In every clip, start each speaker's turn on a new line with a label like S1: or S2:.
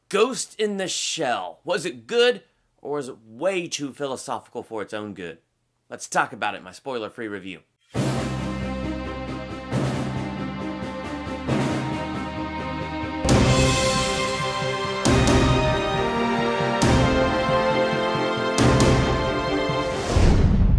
S1: Ghost in the Shell. Was it good, or was it way too philosophical for its own good? Let's talk about it in my spoiler-free review.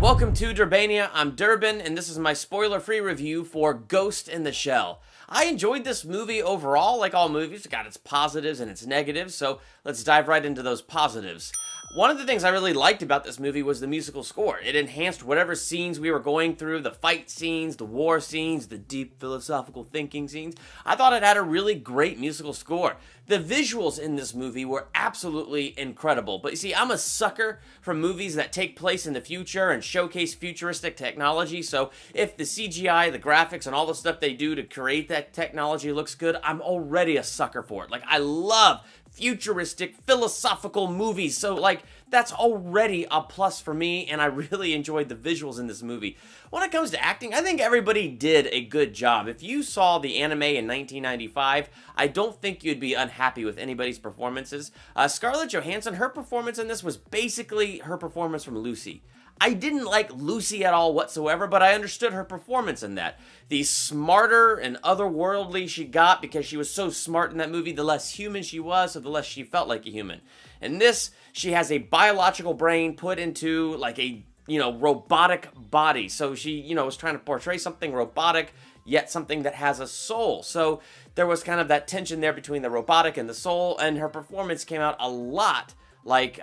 S1: Welcome to Durbania. I'm Durbin, and this is my spoiler-free review for Ghost in the Shell. I enjoyed this movie overall. Like all movies, it got its positives and its negatives, so let's dive right into those positives. One of the things I really liked about this movie was the musical score. It enhanced whatever scenes we were going through, the fight scenes, the war scenes, the deep philosophical thinking scenes. I thought it had a really great musical score. The visuals in this movie were absolutely incredible. But you see, I'm a sucker for movies that take place in the future and showcase futuristic technology. So if the CGI, the graphics, and all the stuff they do to create that technology looks good, I'm already a sucker for it. Like, I love futuristic, philosophical movies. So, like, that's already a plus for me, and I really enjoyed the visuals in this movie. When it comes to acting, I think everybody did a good job. If you saw the anime in 1995, I don't think you'd be unhappy with anybody's performances. Scarlett Johansson, her performance in this was basically her performance from Lucy. I didn't like Lucy at all whatsoever, but I understood her performance in that. The smarter and otherworldly she got because she was so smart in that movie, the less human she was, so the less she felt like a human. In this, she has a biological brain put into like a, robotic body. So she, was trying to portray something robotic, yet something that has a soul. So there was kind of that tension there between the robotic and the soul, and her performance came out a lot like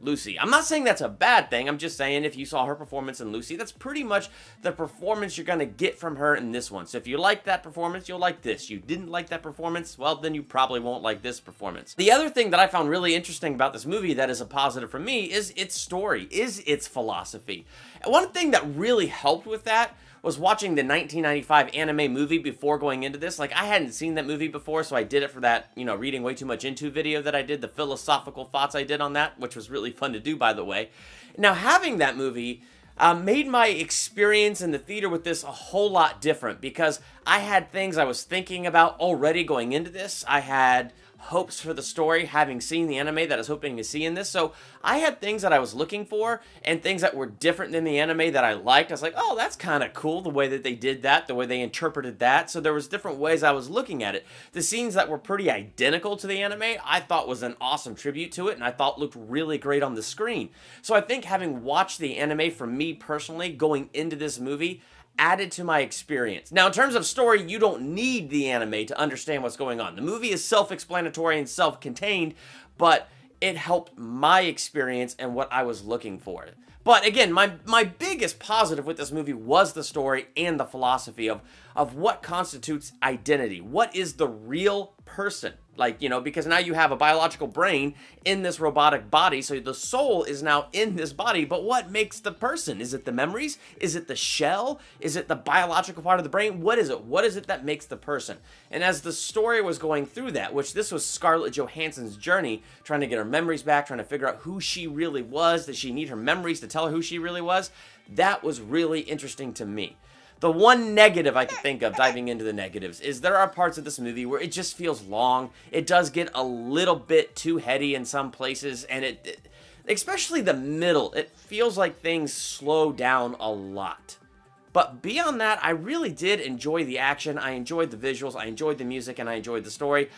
S1: Lucy. I'm not saying that's a bad thing. I'm just saying if you saw her performance in Lucy, that's pretty much the performance you're going to get from her in this one. So if you like that performance, you'll like this. You didn't like that performance, well, then you probably won't like this performance. The other thing that I found really interesting about this movie that is a positive for me is its story, is its philosophy. And one thing that really helped with that was watching the 1995 anime movie before going into this. Like, I hadn't seen that movie before, so I did it for that, reading way too much into video that I did, the philosophical thoughts I did on that, which was really fun to do, by the way. Now, having that movie made my experience in the theater with this a whole lot different because I had things I was thinking about already going into this. I had hopes for the story, having seen the anime that I was hoping to see in this. So I had things that I was looking for and things that were different than the anime that I liked. I was like, oh, that's kind of cool the way that they did that, the way they interpreted that. So there was different ways I was looking at it. The scenes that were pretty identical to the anime, I thought was an awesome tribute to it, and I thought looked really great on the screen. So I think having watched the anime for me personally going into this movie added to my experience. Now, in terms of story, you don't need the anime to understand what's going on. The movie is self-explanatory and self-contained, but it helped my experience and what I was looking for. But again, my biggest positive with this movie was the story and the philosophy of what constitutes identity. What is the real person? Like, because now you have a biological brain in this robotic body, so the soul is now in this body, but what makes the person? Is it the memories? Is it the shell? Is it the biological part of the brain? What is it? What is it that makes the person? And as the story was going through that, which this was Scarlett Johansson's journey, trying to get her memories back, trying to figure out who she really was, did she need her memories to tell her who she really was? That was really interesting to me. The one negative I can think of, diving into the negatives, is there are parts of this movie where it just feels long. It does get a little bit too heady in some places, and especially the middle, it feels like things slow down a lot. But beyond that, I really did enjoy the action, I enjoyed the visuals, I enjoyed the music, and I enjoyed the story.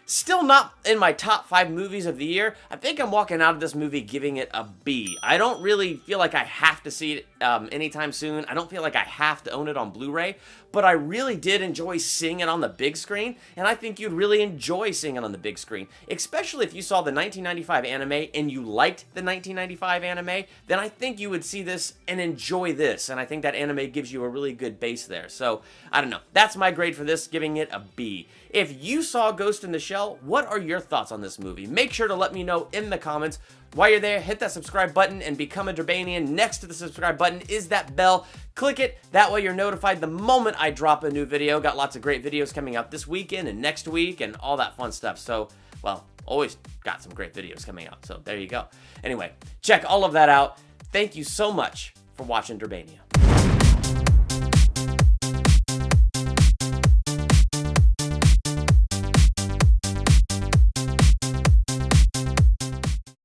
S1: Still not in my top 5 movies of the year. I think I'm walking out of this movie giving it a B. I don't really feel like I have to see it anytime soon. I don't feel like I have to own it on Blu-ray, but I really did enjoy seeing it on the big screen, and I think you'd really enjoy seeing it on the big screen. Especially if you saw the 1995 anime and you liked the 1995 anime, then I think you would see this and enjoy this, and I think that anime gives you a really good base there. So, I don't know. That's my grade for this, giving it a B. If you saw Ghost in the Shell, what are your thoughts on this movie? Make sure to let me know in the comments. While you're there, hit that subscribe button and become a Durbanian. Next to the subscribe button is that bell. Click it. That way you're notified the moment I drop a new video. Got lots of great videos coming out this weekend and next week and all that fun stuff. So, well, always got some great videos coming out. So there you go. Anyway, check all of that out. Thank you so much for watching Durbania.